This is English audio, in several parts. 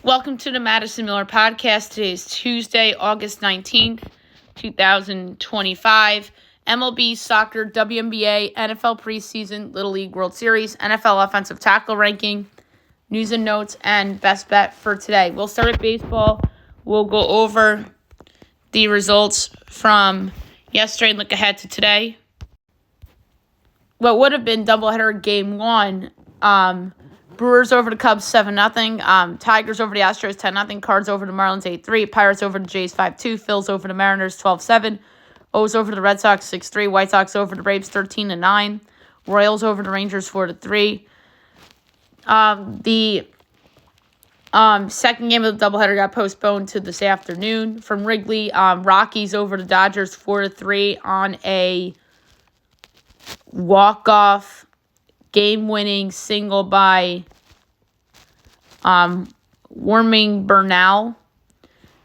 Welcome to the Madison Miller Podcast. Today is Tuesday, August 19th, 2025. MLB, soccer, WNBA, NFL preseason, Little League World Series, NFL offensive tackle ranking, news and notes, and best bet for today. We'll start with baseball. We'll go over the results from yesterday and look ahead to today. What would have been doubleheader game one, Brewers over the Cubs 7-0, Tigers over the Astros 10-0, Cards over the Marlins 8-3, Pirates over the Jays 5-2, Phils over the Mariners 12-7, O's over the Red Sox 6-3, White Sox over the Braves 13-9, Royals over the Rangers 4-3. The second game of the doubleheader got postponed to this afternoon from Wrigley. Rockies over the Dodgers 4-3 on a walk-off game-winning single by Warming Bernal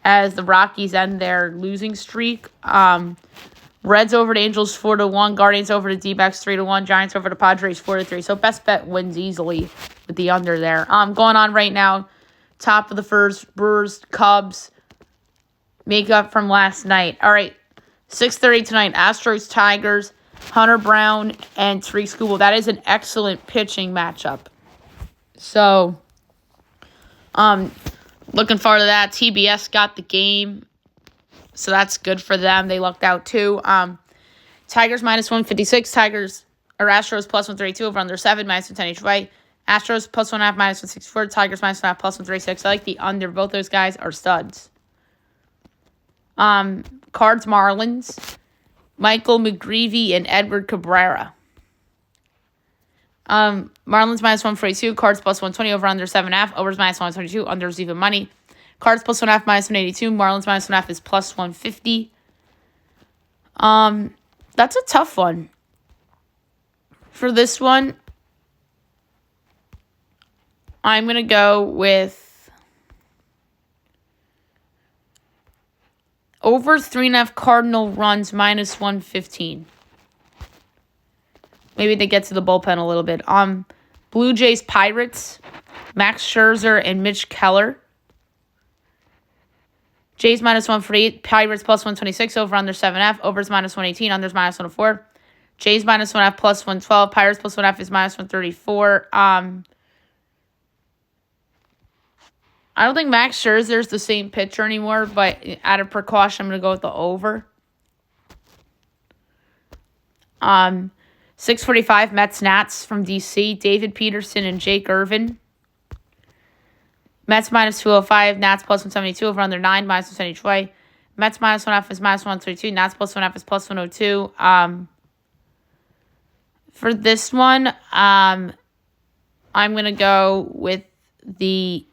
as the Rockies end their losing streak. Reds over the Angels 4-1, Guardians over the D-backs 3-1, Giants over the Padres 4-3. So best bet wins easily with the under there. Going on right now, top of the first, Brewers, Cubs, make up from last night. All right, 6:30 tonight, Astros, Tigers, Hunter Brown, and Tariq Skubal. That is an excellent pitching matchup. So, looking forward to that. TBS got the game, so that's good for them. They lucked out too. Tigers minus 156. Astros plus 132 over under 7 minus 110 each way. Astros plus 1.5 minus 164. Tigers minus 1.5 plus 136. I like the under. Both those guys are studs. Cards Marlins. Michael McGreevy and Edward Cabrera. Marlins minus 142, Cards plus 120, over under 7.5, overs minus 122, unders even money. Cards plus 1.5 minus 182, Marlins minus 1.5 is plus 150. That's a tough one. For this one, I'm going to go with over 3.5 Cardinal runs minus 115. Maybe they get to the bullpen a little bit. Blue Jays Pirates, Max Scherzer and Mitch Keller. Jays minus 148, Pirates plus 126, over under 7.5, overs minus 118, unders minus 104. Jays minus 1.5 plus 112, Pirates plus 1.5 is minus 134. I don't think Max Scherzer's the same pitcher anymore, but out of precaution, I'm going to go with the over. 6:45, Mets Nats from D.C., David Peterson and Jake Irvin. Mets minus 205, Nats plus 172, over under 9, minus 110 each way. Mets minus 1.5 is minus 132, Nats plus 1.5 is plus 102. For this one, I'm going to go with the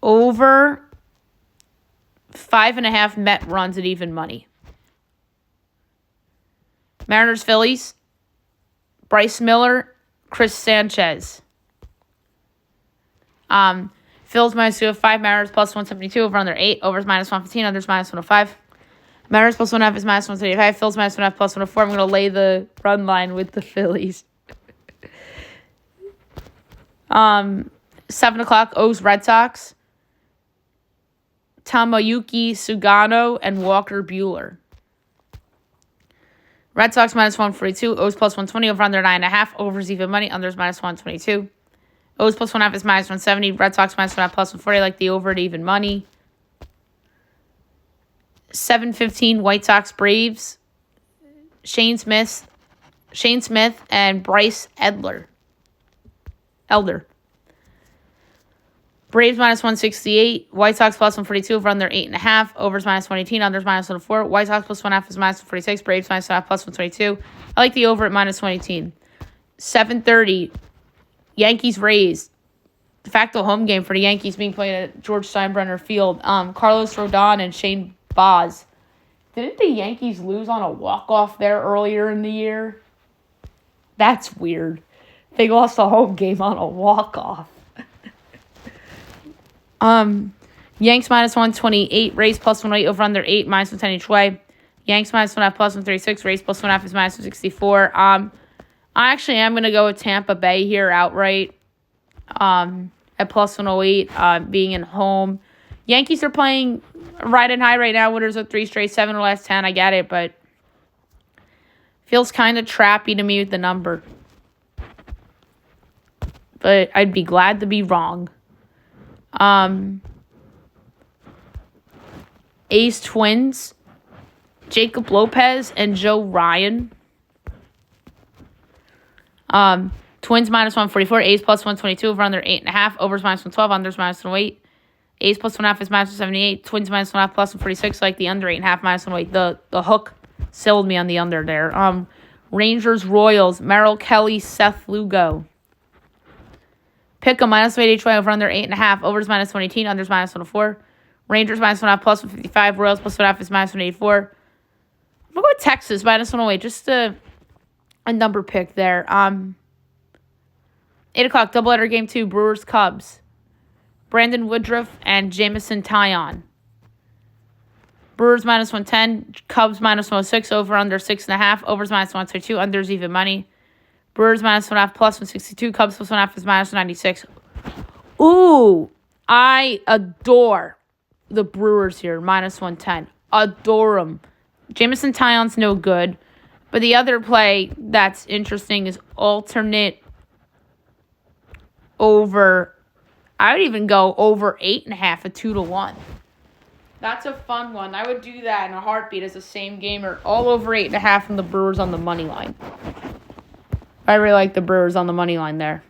over 5.5 Met runs at even money. Mariners, Phillies, Bryce Miller, Chris Sanchez. Phillies minus 205, Mariners plus 172, over under 8, overs minus 115, unders minus 105. Mariners plus 1.5 is minus 135, Phillies minus 1.5 plus 104. I'm going to lay the run line with the Phillies. 7 o'clock, O's Red Sox, Tomoyuki Sugano and Walker Buehler. Red Sox minus 142, O's plus 120, over under 9.5, overs even money, unders minus 122. O's plus 1.5 is minus 170, Red Sox minus 1.5 plus 140, like the over at even money. 7:15, White Sox Braves, Shane Smith and Bryce Elder. Braves minus 168, White Sox plus 142, over under 8.5, overs minus 118, unders minus 104. White Sox plus 1.5 is minus 146, Braves minus 1.5 plus 122. I like the over at minus 118. 7:30, Yankees Rays. De facto home game for the Yankees being played at George Steinbrenner Field. Carlos Rodon and Shane Baz. Didn't the Yankees lose on a walk-off there earlier in the year? That's weird. They lost a home game on a walk-off. Yanks minus 128, Rays plus 108, over under 8, minus 110 each way. Yanks minus 1.5 plus 136, Rays plus 1.5 is minus 164. I actually am going to go with Tampa Bay here outright at plus 108, being at home. Yankees are playing riding high right now. Winners of 3 straight, 7 or last 10. I get it, but feels kind of trappy to me with the number. But I'd be glad to be wrong. A's Twins, Jacob Lopez and Joe Ryan. Twins minus 144, A's plus 122, over under 8.5, overs minus 112, unders minus 108. A's plus 1.5 is minus 178, Twins minus 1.5 plus 146, like the under 8.5 minus 108. The hook sold me on the under there. Rangers Royals, Merrill Kelly, Seth Lugo. Pick a minus 180 each way, over under 8.5, overs minus 118, unders minus 104. Rangers minus 1.5 plus 155, Royals plus 1.5 is minus 184. I'm going to go with Texas minus 108, just a number pick there. 8 o'clock, doubleheader game 2, Brewers Cubs. Brandon Woodruff and Jamison Tyon. Brewers minus 110, Cubs minus 106, over under 6.5, overs minus 122, unders even money. Brewers minus 1.5 plus 162, Cubs plus 1.5 is minus 96. Ooh, I adore the Brewers here, minus 110. Adore them. Jamison Tyon's no good. But the other play that's interesting is alternate over. I would even go over 8.5 at 2-1. That's a fun one. I would do that in a heartbeat as a same gamer. All over 8.5 from the Brewers on the money line. I really like the Brewers on the money line there.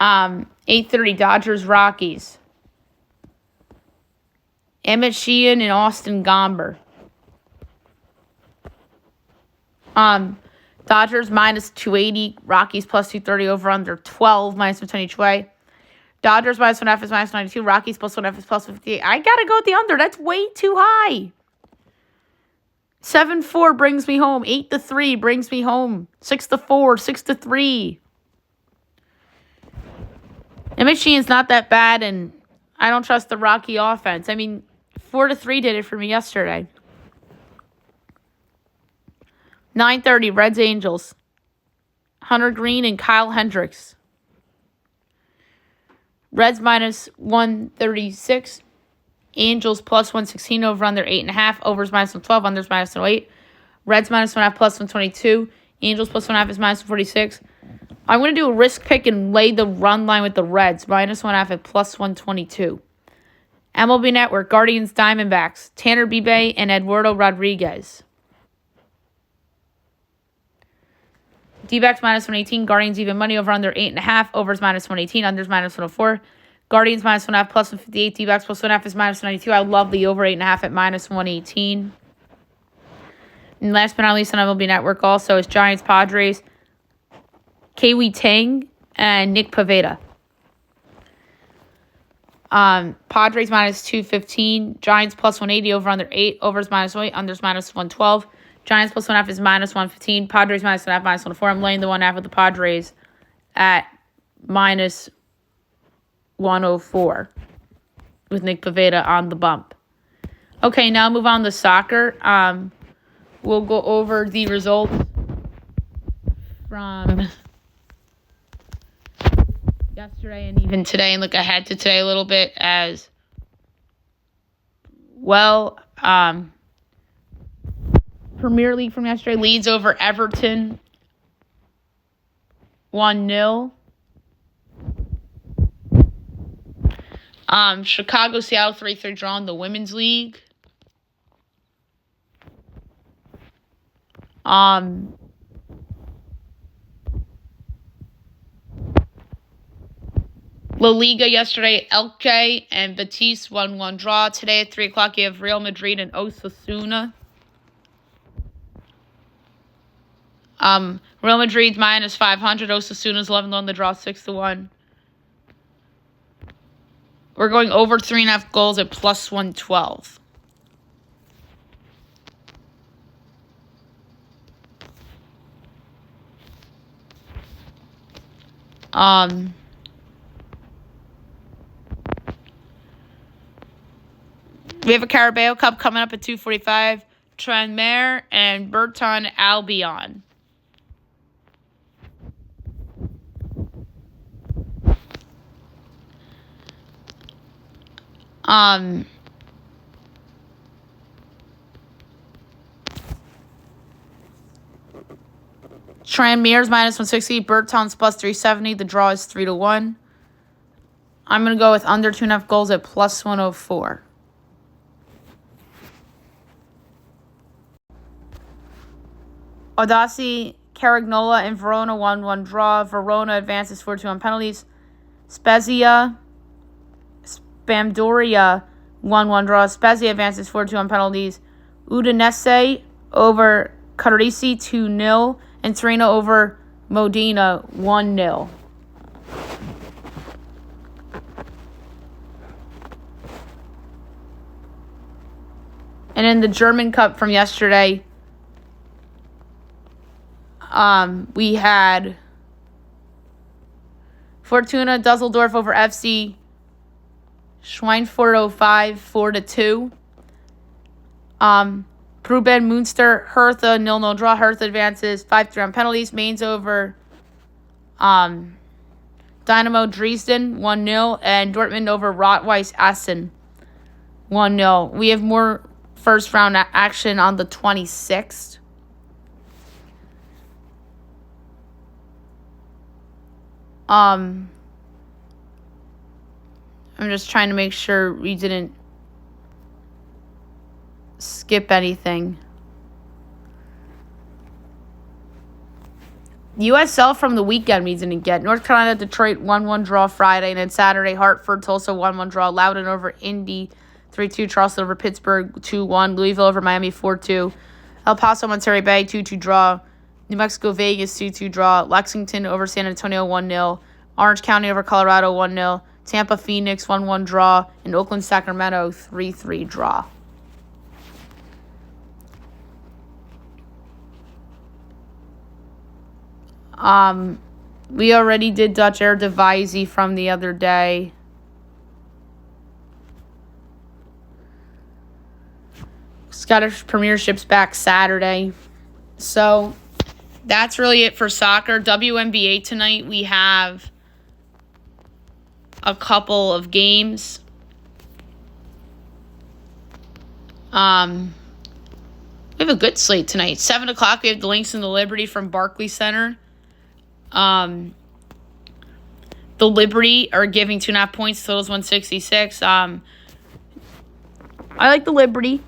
8:30 Dodgers Rockies. Emmett Sheehan and Austin Gomber. Dodgers minus 280, Rockies plus 230, over under 12, minus 110 each way. Dodgers minus 1.5 is minus 92, Rockies plus 1.5 is plus 58. I gotta go with the under. That's way too high. 7-4 brings me home. 8-3 brings me home. 6-4, 6-3. Emmett Sheehan's not that bad, and I don't trust the Rocky offense. I mean, 4-3 did it for me yesterday. 9:30 Reds Angels. Hunter Green and Kyle Hendricks. Reds minus 136. Angels plus 116, over under 8.5. Overs minus 112, unders minus 108. Reds minus 1.5 plus 122. Angels plus 1.5 is minus 146. I'm going to do a risk pick and lay the run line with the Reds. Minus 1.5 at plus 122. MLB Network, Guardians Diamondbacks. Tanner Bibay and Eduardo Rodriguez. D-backs minus 118, Guardians even money, over under 8.5, overs minus 118, unders minus 104. Guardians minus 1.5 plus 158, D-backs plus 1.5 is minus 92. I love the over 8.5 at minus 118. And last but not least on MLB Network also is Giants Padres, Kiwi Tang and Nick Pivetta. Padres minus 215, Giants plus 180, over under 8, overs minus 8, unders minus 112. Giants plus 1.5 is minus 115. Padres minus 1.5, minus 104. I'm laying the 1.5 with the Padres at minus 104 with Nick Pivetta on the bump. Okay, now move on to soccer. We'll go over the results from yesterday and even today, and look ahead to today a little bit as well. Premier League from yesterday, Leeds over Everton 1-0. Chicago, Seattle 3-3 draw in the Women's League. La Liga yesterday, Elche and Betis 1-1 draw. Today at 3 o'clock, you have Real Madrid and Osasuna. Real Madrid's minus 500. Osasuna's 11-1. The draw 6-1. We're going over 3.5 goals at plus 112. We have a Carabao Cup coming up at 2:45. Tranmere and Burton Albion. Tranmere's minus 160. Burton's plus 370. The draw is 3-1. I'm going to go with under 2.5 goals at plus 104. Audaci, Caragnola, and Verona 1-1 draw. Verona advances 4-2 on penalties. Spamdoria 1-1 draw. Spezia advances 4-2 on penalties. Udinese over Carisi 2-0. And Torino over Modena 1-0. And in the German Cup from yesterday, we had Fortuna Dusseldorf over FC Schweinfurt 05 4-2. Pruben Munster Hertha 0-0 draw. Hertha advances 5-3 on penalties. Mainz over Dynamo Dresden 1-0, and Dortmund over Rot-Weiss Essen 1-0. We have more first round action on the 26th. I'm just trying to make sure we didn't skip anything. USL from the weekend we didn't get. North Carolina, Detroit 1-1 draw Friday, and then Saturday, Hartford, Tulsa 1-1 draw. Loudoun over Indy 3-2. Charleston over Pittsburgh 2-1. Louisville over Miami 4-2. El Paso, Monterey Bay 2-2 draw. New Mexico, Vegas 2-2 draw. Lexington over San Antonio 1-0. Orange County over Colorado 1-0. Tampa, Phoenix 1-1 draw. And Oakland, Sacramento 3-3 draw. We already did Dutch Eredivisie from the other day. Scottish Premiership's back Saturday. So that's really it for soccer. WNBA tonight, we have a couple of games. We have a good slate tonight. 7 o'clock, we have the Lynx and the Liberty from Barclays Center. The Liberty are giving 2.5 points. Total's 166. I like the Liberty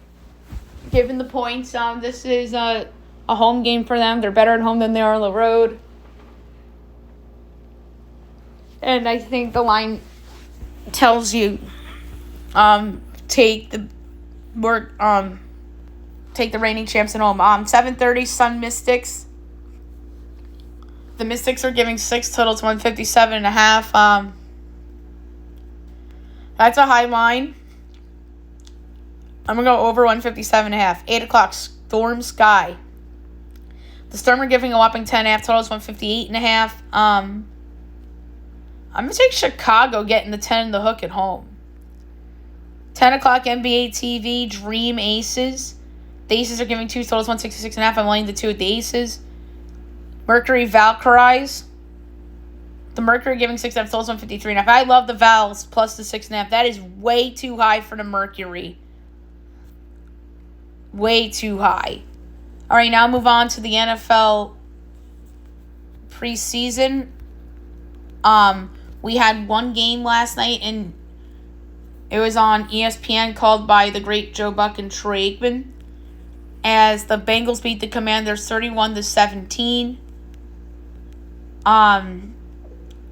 given the points. This is a home game for them. They're better at home than they are on the road. And I think the line tells you take the reigning champs at home. 7:30 Sun Mystics. The Mystics are giving 6, totals 157.5. That's a high line. I'm going to go over 157.5. 8 o'clock, Storm Sky. The Storm are giving a whopping 10.5, totals 158.5. I'm going to take Chicago getting the 10 and the hook at home. 10 o'clock, NBA TV, Dream Aces. The Aces are giving 2, totals 166.5. I'm laying the 2 at the Aces. Mercury Valkyries. The Mercury giving 6.5, totals 153.5. I love the Vals plus the 6.5. That is way too high for the Mercury. Way too high. All right, now move on to the NFL preseason. We had one game last night, and it was on ESPN, called by the great Joe Buck and Troy Aikman, as the Bengals beat the Commanders 31-17.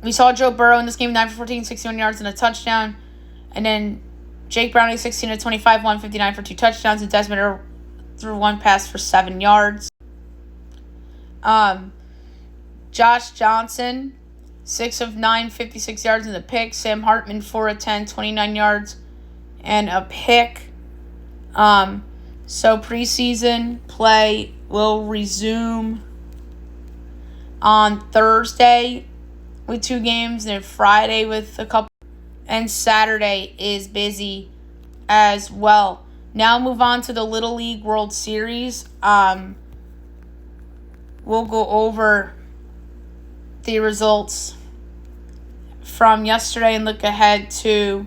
We saw Joe Burrow in this game, 9 for 14, 61 yards and a touchdown. And then Jake Browning, 16-25, 159 for 2 touchdowns. And Desmond Ridder threw one pass for 7 yards. Josh Johnson, 6 of 9, 56 yards and a pick. Sam Hartman, 4 of 10, 29 yards and a pick. So preseason play will resume on Thursday with 2 games, and Friday with a couple, and Saturday is busy as well. Now move on to the Little League World Series. We'll go over the results from yesterday and look ahead to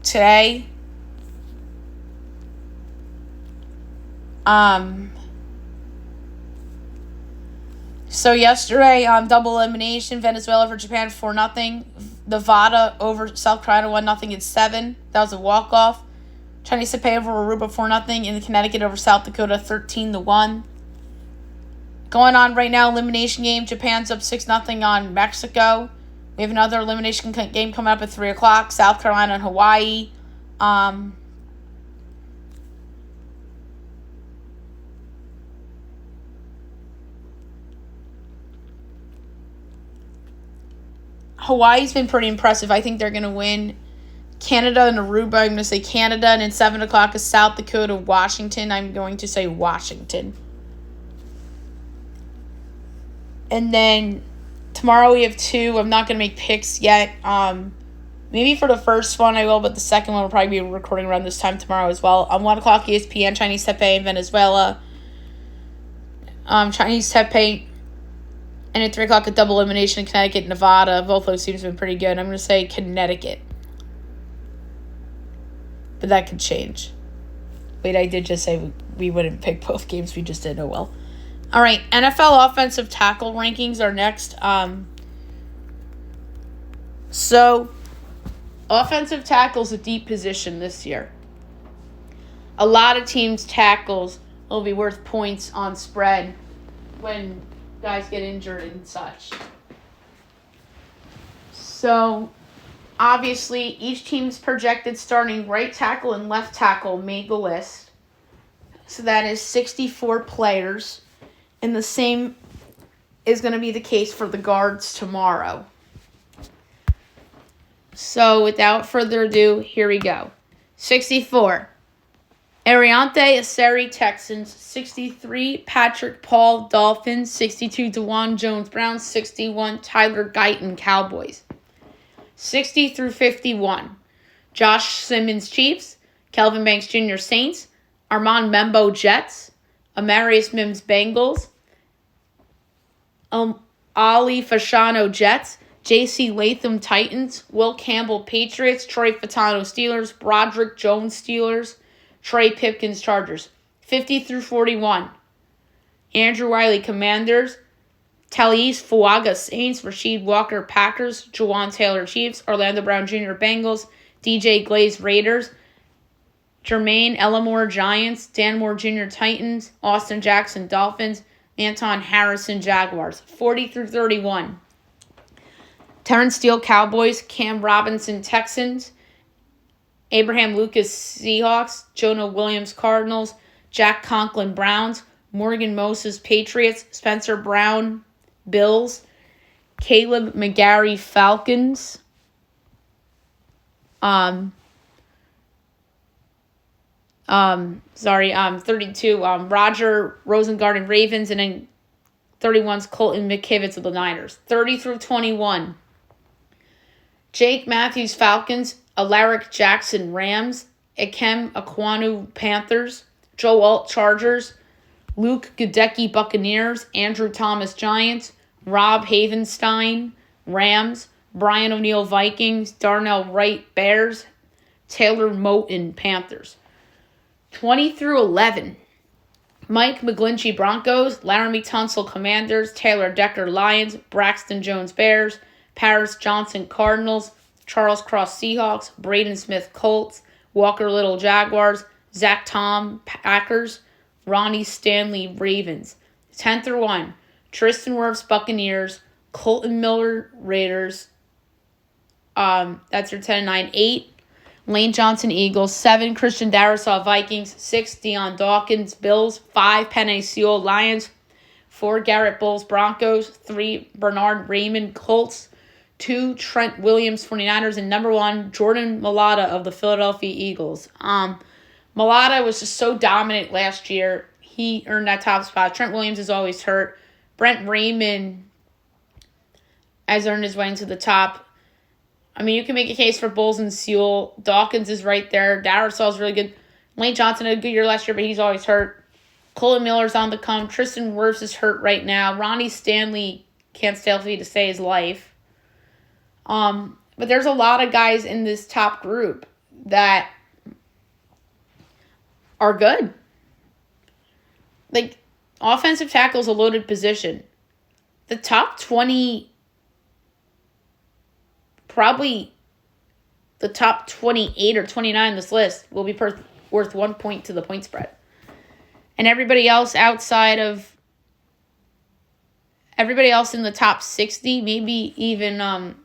today. So yesterday, double elimination, Venezuela for Japan 4-0. Nevada over South Carolina 1-0 in 7. That was a walk-off. Chinese Taipei over Aruba 4-0. In Connecticut over South Dakota 13-1. Going on right now, elimination game. Japan's up 6-0 on Mexico. We have another elimination game coming up at 3 o'clock. South Carolina and Hawaii. Hawaii's been pretty impressive. I think they're going to win. Canada and Aruba, I'm going to say Canada. And at 7 o'clock is South Dakota, Washington. I'm going to say Washington. And then tomorrow we have 2. I'm not going to make picks yet. Maybe for the first one I will, but the second one will probably be recording around this time tomorrow as well. 1 o'clock ESPN, Chinese Taipei and Venezuela. Chinese Taipei. And at 3 o'clock, a double elimination in Connecticut, Nevada. Both those teams have been pretty good. I'm going to say Connecticut. But that could change. Wait, I did just say we wouldn't pick both games. We just did. Oh, well. All right, NFL offensive tackle rankings are next. So, offensive tackle's a deep position this year. A lot of teams' tackles will be worth points on spread when guys get injured and such. So, obviously, each team's projected starting right tackle and left tackle made the list. So that is 64 players. And the same is going to be the case for the guards tomorrow. So, without further ado, here we go. 64. Ariante Aseri, Texans. 63, Patrick Paul, Dolphins. 62, DeJuan Jones, Browns. 61, Tyler Guyton, Cowboys. 60 through 51, Josh Simmons, Chiefs. Kelvin Banks Jr., Saints. Armand Membo, Jets. Amarius Mims, Bengals. Ali Fashano, Jets. J.C. Latham, Titans. Will Campbell, Patriots. Troy Fatano, Steelers. Broderick Jones, Steelers. Trey Pipkins, Chargers. 50 through 41. Andrew Wiley, Commanders. Talise Fuaga, Saints. Rasheed Walker, Packers. Juwan Taylor, Chiefs. Orlando Brown Jr., Bengals. DJ Glaze, Raiders. Jermaine Ellamore, Giants. Dan Moore Jr., Titans. Austin Jackson, Dolphins. Anton Harrison, Jaguars. 40 through 31. Terrence Steele, Cowboys. Cam Robinson, Texans. Abraham Lucas, Seahawks. Jonah Williams, Cardinals. Jack Conklin, Browns. Morgan Moses, Patriots. Spencer Brown, Bills. Caleb McGarry, Falcons. 32. Roger Rosengarten, Ravens, and then 31's Colton McKivitz of the Niners. 30 through 21. Jake Matthews, Falcons. Alaric Jackson, Rams. Ikem Ekwonu, Panthers. Joe Alt, Chargers. Luke Goedecki, Buccaneers. Andrew Thomas, Giants. Rob Havenstein, Rams. Brian O'Neill, Vikings. Darnell Wright, Bears. Taylor Moton, Panthers. 20 through 11. Mike McGlinchey, Broncos. Laramie Tunsil, Commanders. Taylor Decker, Lions. Braxton Jones, Bears. Paris Johnson, Cardinals. Charles Cross, Seahawks. Braden Smith, Colts. Walker Little, Jaguars. Zach Tom, Packers. Ronnie Stanley, Ravens. 10 through 1. Tristan Wirfs, Buccaneers. Colton Miller, Raiders. That's your 10 and 9. 8. Lane Johnson, Eagles. 7. Christian Darrisaw, Vikings. 6. Deion Dawkins, Bills. 5. Penei Sewell, Lions. 4. Garrett Bowles, Broncos. 3. Bernard Raymond, Colts. 2. Trent Williams, 49ers. And number 1, Jordan Mailata of the Philadelphia Eagles. Mailata was just so dominant last year. He earned that top spot. Trent Williams is always hurt. Brent Raymond has earned his way into the top. I mean, you can make a case for Bowles and Sewell. Dawkins is right there. Darrisaw's really good. Lane Johnson had a good year last year, but he's always hurt. Colton Miller's on the come. Tristan Wirfs is hurt right now. Ronnie Stanley can't stay healthy to save his life. But there's a lot of guys in this top group that are good. Like, offensive tackle is a loaded position. The top 20, probably the top 28 or 29 on this list will be worth 1 point to the point spread. And everybody else in the top 60, maybe even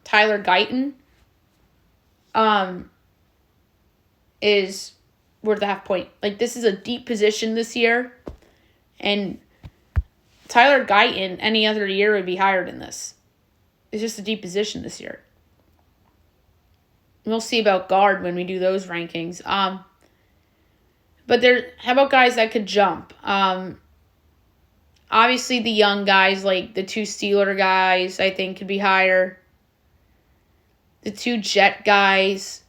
Tyler Guyton, is worth a half point. Like, this is a deep position this year. And Tyler Guyton any other year would be higher than this. It's just a deep position this year. We'll see about guard when we do those rankings. But how about guys that could jump? Obviously, the young guys, like the 2 Steeler guys, I think could be higher. The 2 Jet guys,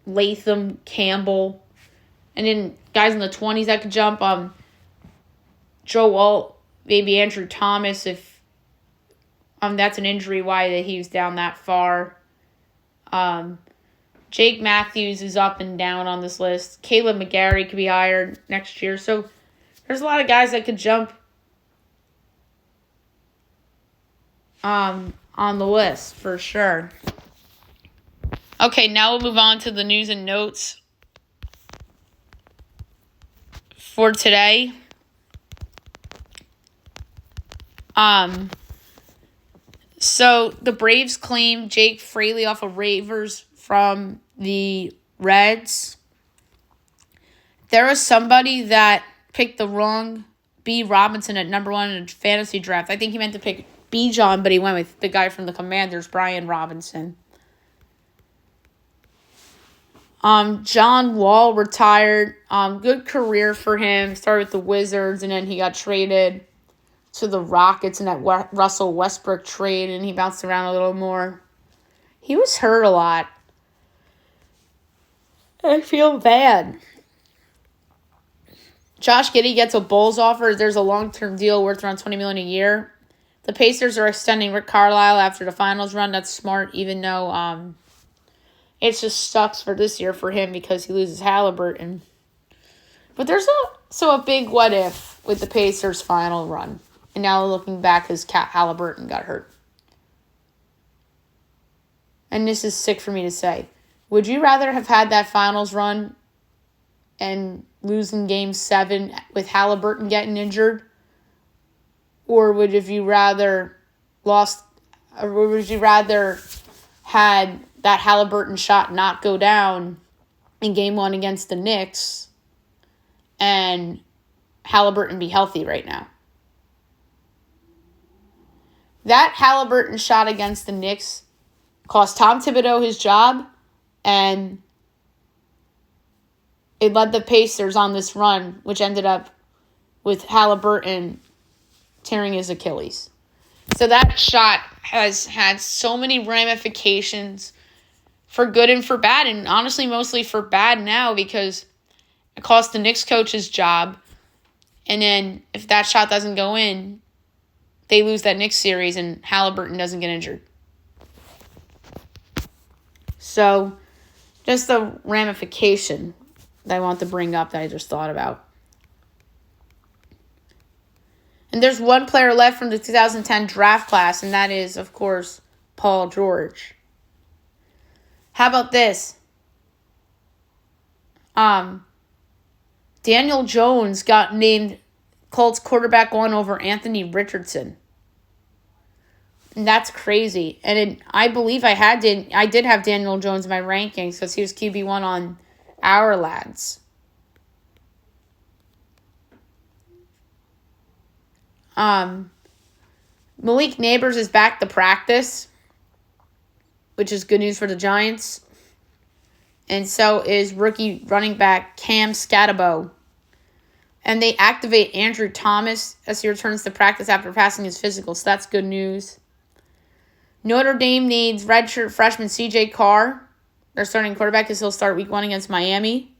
Latham, Campbell. And then guys in the 20s that could jump. Joe Alt, maybe Andrew Thomas, if that's an injury, why that he was down that far. Jake Matthews is up and down on this list. Caleb McGarry could be higher next year. So there's a lot of guys that could jump on the list for sure. Okay, now we'll move on to the news and notes for today. So the Braves claimed Jake Fraley off of waivers from the Reds. There was somebody that picked the wrong B. Robinson at number 1 in a fantasy draft. I think he meant to pick B. John, but he went with the guy from the Commanders, Brian Robinson. John Wall retired. Good career for him. Started with the Wizards, and then he got traded to the Rockets in that Russell Westbrook trade, and he bounced around a little more. He was hurt a lot. I feel bad. Josh Giddey gets a Bulls offer. There's a long-term deal worth around $20 million a year. The Pacers are extending Rick Carlisle after the finals run. That's smart, even though it just sucks for this year for him because he loses Halliburton. But there's also a big what if with the Pacers' final run. And now looking back, his Halliburton got hurt. And this is sick for me to say. Would you rather have had that finals run and lose in Game 7 with Halliburton getting injured? Or would you rather had that Halliburton shot not go down in Game 1 against the Knicks and Halliburton be healthy right now? That Halliburton shot against the Knicks cost Tom Thibodeau his job, and it led the Pacers on this run, which ended up with Halliburton tearing his Achilles. So that shot has had so many ramifications for good and for bad, and honestly mostly for bad now because it cost the Knicks coach his job, and then if that shot doesn't go in, they lose that Knicks series and Halliburton doesn't get injured. So, just the ramification that I want to bring up that I just thought about. And there's one player left from the 2010 draft class, and that is, of course, Paul George. How about this? Daniel Jones got named Colts quarterback 1 over Anthony Richardson. And that's crazy. And I believe I did have Daniel Jones in my rankings because he was QB1 on our lads. Malik Neighbors is back to practice, which is good news for the Giants. And so is rookie running back Cam Scatabo. And they activate Andrew Thomas as he returns to practice after passing his physical, so that's good news. Notre Dame needs redshirt freshman C.J. Carr. Their starting quarterback because he'll start week 1 against Miami.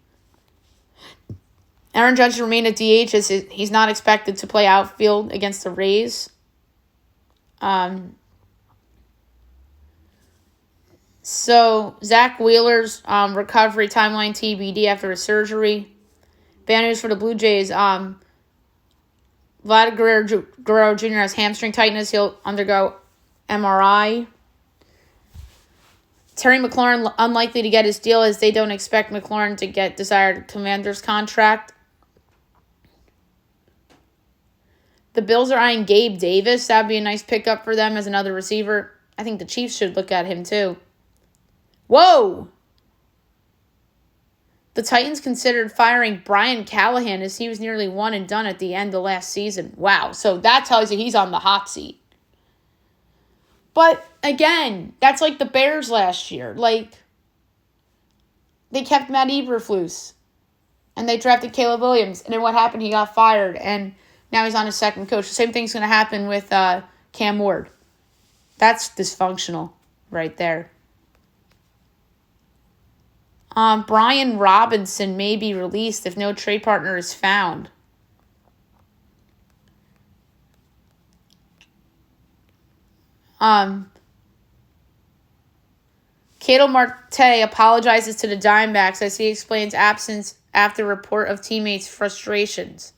Aaron Judge will remain at DH as he's not expected to play outfield against the Rays. So, Zach Wheeler's recovery timeline TBD after his surgery. Bad news for the Blue Jays. Vladimir Guerrero Jr. has hamstring tightness. He'll undergo MRI. Terry McLaurin unlikely to get his deal as they don't expect McLaurin to get desired Commander's contract. The Bills are eyeing Gabe Davis. That would be a nice pickup for them as another receiver. I think the Chiefs should look at him too. Whoa! The Titans considered firing Brian Callahan as he was nearly one and done at the end of last season. Wow. So that tells you he's on the hot seat. But again, that's like the Bears last year. Like, they kept Matt Eberflus. And they drafted Caleb Williams. And then what happened? He got fired. And now he's on his second coach. The same thing's going to happen with Cam Ward. That's dysfunctional right there. Brian Robinson may be released if no trade partner is found. Cato Marte apologizes to the Diamondbacks as he explains absence after report of teammates' frustrations.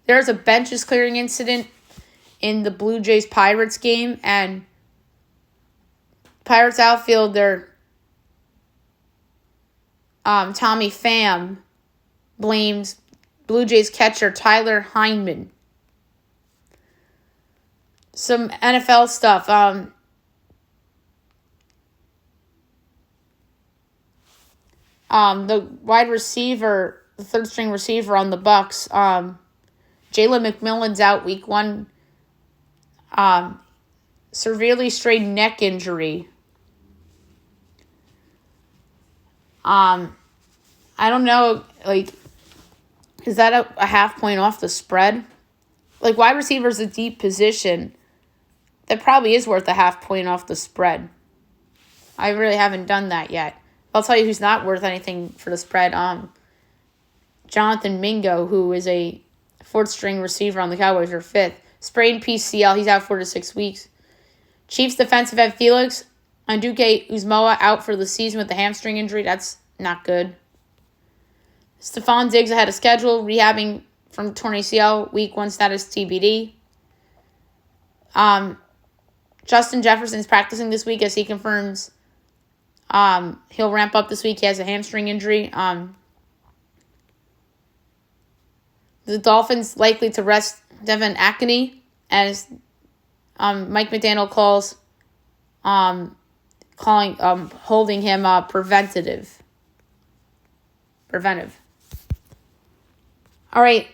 There's a benches clearing incident in the Blue Jays Pirates game, and Pirates outfielder Tommy Pham blames Blue Jays catcher Tyler Heineman. Some NFL stuff. The wide receiver, the third string receiver on the Bucks, Jalen McMillan's out week 1. Severely strained neck injury. I don't know, like, is that a half point off the spread? Like, wide receiver is a deep position. That probably is worth a half point off the spread. I really haven't done that yet. I'll tell you who's not worth anything for the spread. Jonathan Mingo, who is a fourth string receiver on the Cowboys, or fifth. Sprained PCL. He's out 4 to 6 weeks. Chiefs defensive end Felix Anduke Uzmoa out for the season with a hamstring injury. That's not good. Stephon Diggs ahead of schedule, rehabbing from torn ACL, week 1 status TBD. Justin Jefferson's practicing this week as he confirms he'll ramp up this week. He has a hamstring injury. The Dolphins likely to rest Devin Akane as Mike McDaniel calls holding him preventive. All right.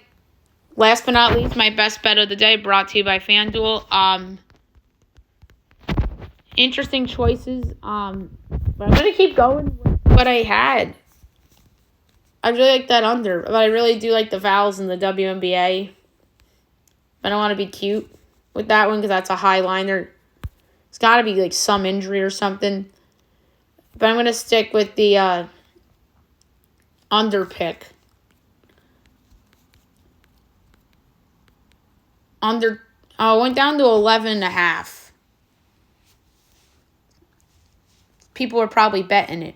Last but not least, my best bet of the day brought to you by FanDuel. Interesting choices. But I'm going to keep going with what I had. I really like that under, but I really do like the vowels in the WNBA. I don't want to be cute with that one because that's a high liner. It's got to be like some injury or something. But I'm going to stick with the under pick. Went down to 11.5. People are probably betting it.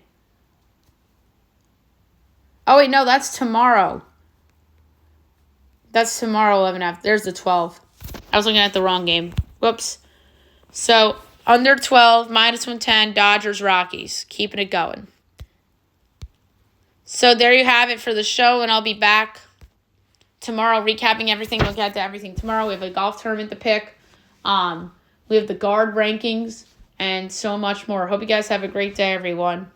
Oh, wait, no, that's tomorrow. That's tomorrow, 11.5. There's the 12. I was looking at the wrong game. Whoops. So, under 12, minus 110, Dodgers, Rockies. Keeping it going. So, there you have it for the show, and I'll be back tomorrow recapping everything. We'll get to everything tomorrow. We have a golf tournament to pick. We have the guard rankings and so much more. Hope you guys have a great day, everyone.